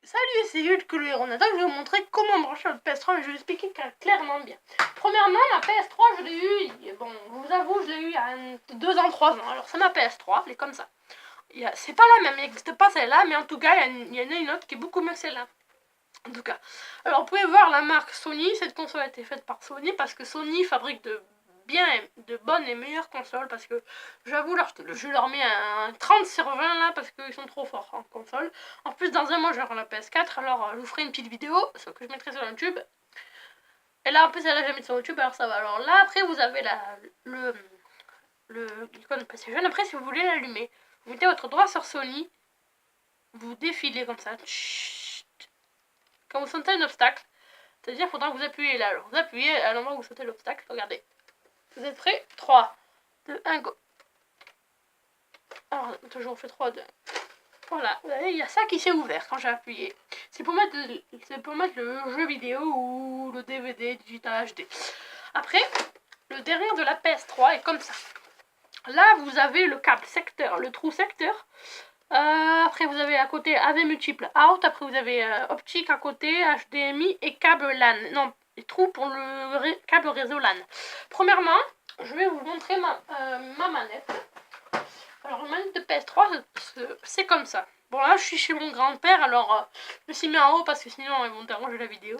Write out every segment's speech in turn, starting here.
Salut, c'est Hulk le Héronator, je vais vous montrer comment brancher votre PS3 et je vais expliquer clairement bien. Premièrement, ma PS3, je l'ai eu, bon, je vous avoue, je l'ai eu il y a 2 ans, 3 ans. Alors, c'est ma PS3, elle est comme ça. C'est pas la même, il n'existe pas celle-là, mais en tout cas, il y en a une autre qui est beaucoup mieux que celle-là. En tout cas, alors vous pouvez voir la marque Sony, cette console a été faite par Sony parce que Sony fabrique de bonnes et meilleures consoles, parce que j'avoue, je leur mets un 30 sur 20 là parce qu'ils sont trop forts en console. En plus, dans un mois, je vais la PS4, alors je vous ferai une petite vidéo, ce que je mettrai sur YouTube. Et là, en plus, elle a jamais mis sur YouTube, alors ça va. Alors là, après, vous avez l'icône PlayStation. Après, si vous voulez l'allumer, vous mettez votre doigt sur Sony, vous défilez comme ça. Quand vous sentez un obstacle, c'est-à-dire qu'il faudra que vous appuyez là. Alors, vous appuyez à l'endroit où vous sentez l'obstacle. Regardez. Vous êtes prêts? 3, 2, 1, go. Alors, toujours on fait 3, 2, 1. Voilà, vous voyez, il y a ça qui s'est ouvert quand j'ai appuyé. C'est pour mettre le jeu vidéo ou le DVD digital HD. Après, le derrière de la PS3 est comme ça. Là, vous avez le câble secteur, le trou secteur. Après, vous avez à côté AV multiple out. Après, vous avez optique à côté, HDMI et câble LAN. Non, les trous pour le câble réseau LAN. Premièrement, je vais vous montrer ma manette. Alors, la manette de PS3, c'est comme ça. Bon, là, je suis chez mon grand-père, alors je me suis mis en haut parce que sinon, ils vont déranger la vidéo.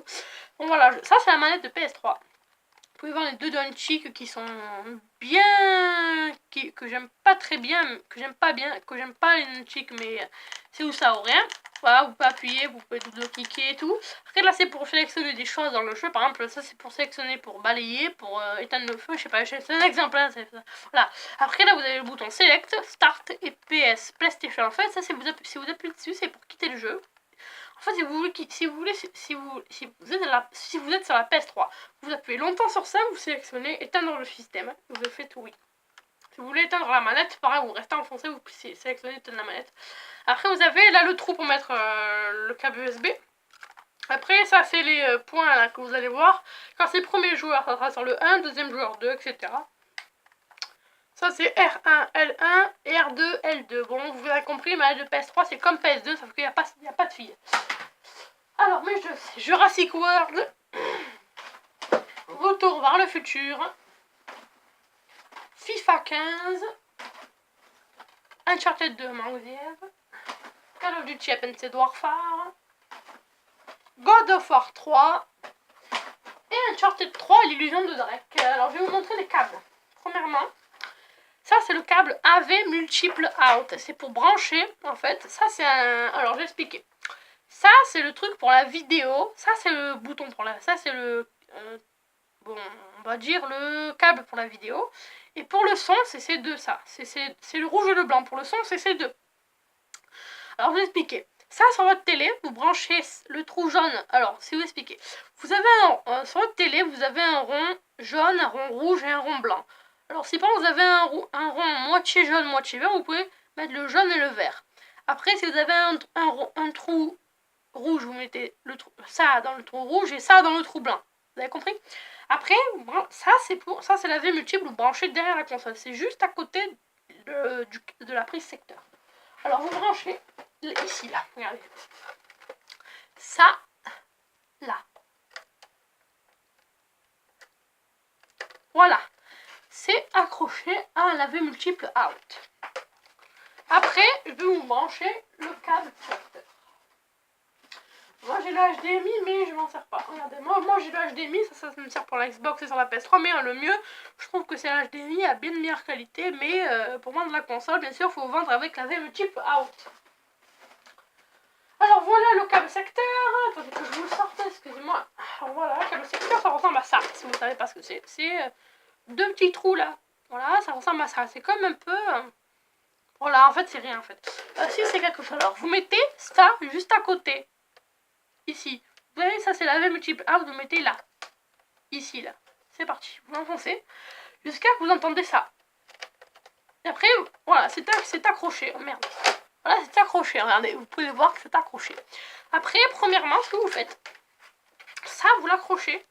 Bon, voilà, ça, c'est la manette de PS3. Vous pouvez voir les deux joysticks qui sont bien... que j'aime pas très bien, que j'aime pas les joysticks, mais c'est où ça ou rien. Voilà, vous pouvez appuyer, vous pouvez double-cliquer et tout. Après, là, c'est pour sélectionner des choses dans le jeu. Par exemple, ça, c'est pour sélectionner, pour balayer, pour éteindre le feu. Je sais pas, c'est un exemple. Hein, voilà. Après, là, vous avez le bouton Select, Start et PS, PlayStation. En fait, ça, si vous appuyez dessus, c'est pour quitter le jeu. En fait, si vous êtes sur la PS3, vous appuyez longtemps sur ça, vous sélectionnez éteindre le système. Vous faites oui. Si vous voulez éteindre la manette, pareil, vous restez enfoncé, vous sélectionnez éteindre la manette. Après, vous avez là le trou pour mettre le câble USB. Après, ça, c'est les points là, que vous allez voir. Quand c'est le premier joueur, ça sera sur le 1, deuxième joueur 2, etc. Ça, c'est R1, L1 et R2, L2. Bon, vous avez compris, mais de PS3, c'est comme PS2, sauf qu'il n'y a pas de fil. Alors, mais je sais, Jurassic World, Retour vers le futur, FIFA 15, Uncharted 2, Mausière, Call of Duty Advanced Warfare, God of War 3 et Uncharted 3, l'illusion de Drake. Alors, je vais vous montrer les câbles. Premièrement, ça, c'est le câble AV multiple out. C'est pour brancher, en fait. Ça, c'est un... Alors, je vais expliquer. Ça, c'est le truc pour la vidéo. Ça, c'est le bouton pour la... Ça, c'est le... bon, on va dire le câble pour la vidéo. Et pour le son, c'est ces deux, ça. C'est le rouge et le blanc. Pour le son, c'est ces deux. Alors, je vais expliquer. Ça, sur votre télé, vous branchez le trou jaune. Alors, si vous expliquez. Vous avez sur votre télé, vous avez un rond jaune, un rond rouge et un rond blanc. Alors, si par exemple vous avez un rond moitié jaune, moitié vert, vous pouvez mettre le jaune et le vert. Après, si vous avez un trou rouge, vous mettez ça dans le trou rouge et ça dans le trou blanc. Vous avez compris? Après, ça c'est la V multiple, vous branchez derrière la console. C'est juste à côté de la prise secteur. Alors, vous branchez ici, là. Regardez. Ça, là. Voilà. C'est accroché à la V multiple out. Après, je vais vous brancher le câble secteur. Moi j'ai le HDMI, mais je m'en sers pas. Regardez, moi j'ai le HDMI, ça me sert pour la Xbox et sur la PS3, mais le mieux, je trouve que c'est l'HDMI à bien de meilleure qualité, mais pour vendre la console, bien sûr, il faut vendre avec la V multiple out. Alors voilà le câble secteur. Attendez que je vous le sorte, excusez-moi. Alors voilà, le câble secteur, ça ressemble à ça, si vous ne savez pas ce que c'est. C'est deux petits trous là. Voilà, ça ressemble à ça. C'est comme un peu... Voilà, en fait, c'est rien en fait. Si, c'est quelque chose. Alors, vous mettez ça juste à côté. Ici. Vous voyez, ça c'est la V multiple out, vous mettez là. Ici, là. C'est parti. Vous enfoncez. Jusqu'à ce que vous entendez ça. Et après, voilà, c'est accroché. Oh merde. Voilà, c'est accroché. Regardez, vous pouvez voir que c'est accroché. Après, premièrement, ce que vous faites, ça, vous l'accrochez.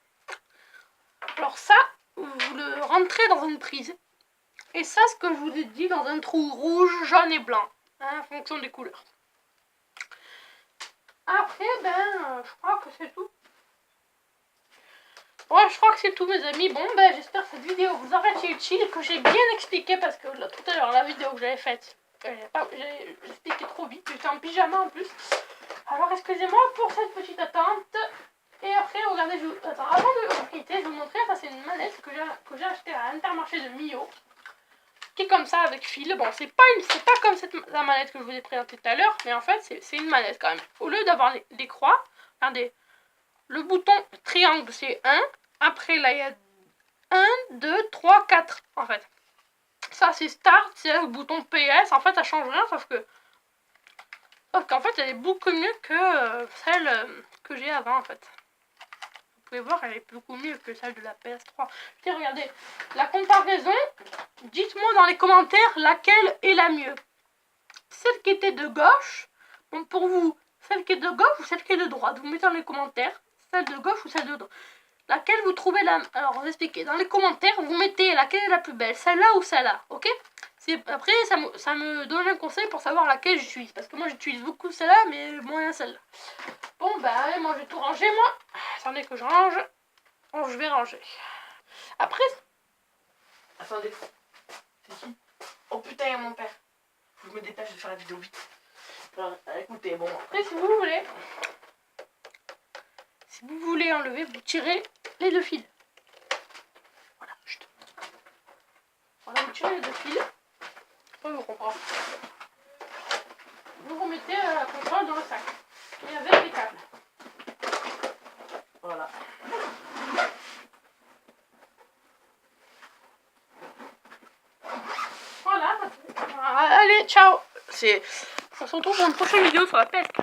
Alors ça, vous le rentrez dans une prise. Et ça, ce que je vous ai dit, dans un trou rouge, jaune et blanc. Hein, en fonction des couleurs. Après, je crois que c'est tout. Ouais, je crois que c'est tout, mes amis. Bon, ben, j'espère que cette vidéo vous aura été utile, que j'ai bien expliqué, parce que là, tout à l'heure, la vidéo que j'avais faite, j'ai expliqué trop vite. J'étais en pyjama en plus. Alors, excusez-moi pour cette petite attente. Et après, regardez, attends, avant de vous quitter, je vais vous montrer. Ça, c'est une manette que j'ai achetée à Intermarché de Mio, qui est comme ça avec fil. Bon, c'est pas comme la manette que je vous ai présentée tout à l'heure, mais en fait, c'est une manette quand même. Au lieu d'avoir des croix, regardez, le bouton triangle, c'est 1. Après, là, il y a 1, 2, 3, 4, en fait. Ça, c'est Start, c'est le bouton PS. En fait, ça change rien, sauf qu'en fait, elle est beaucoup mieux que celle que j'ai avant, en fait. Vous pouvez voir, elle est beaucoup mieux que celle de la PS3. Et regardez, la comparaison, dites-moi dans les commentaires laquelle est la mieux. Celle qui était de gauche, bon, pour vous, celle qui est de gauche ou celle qui est de droite. Vous mettez dans les commentaires, celle de gauche ou celle de droite. Laquelle vous trouvez la... Alors, on va expliquer. Dans les commentaires, vous mettez laquelle est la plus belle. Celle-là ou celle-là, ok? Après, ça me donne un conseil pour savoir laquelle j'utilise. Parce que moi, j'utilise beaucoup celle-là, mais moyen celle-là. Bon, bah, moi, je vais tout ranger, moi. Attendez que je range. Bon, je vais ranger. Après... Attendez. C'est qui? Oh putain, il y a mon père. Faut que je me dépêche de faire la vidéo vite. Alors, écoutez, bon, après, si vous voulez enlever, vous tirez les 2 fils. Voilà, chut. Voilà, vous tirez les 2 fils. Après, vous comprenez. Vous remettez la console dans le sac. Et avec les câbles. Voilà. Voilà. Allez, ciao. On se retrouve dans une prochaine vidéo sur la PS4.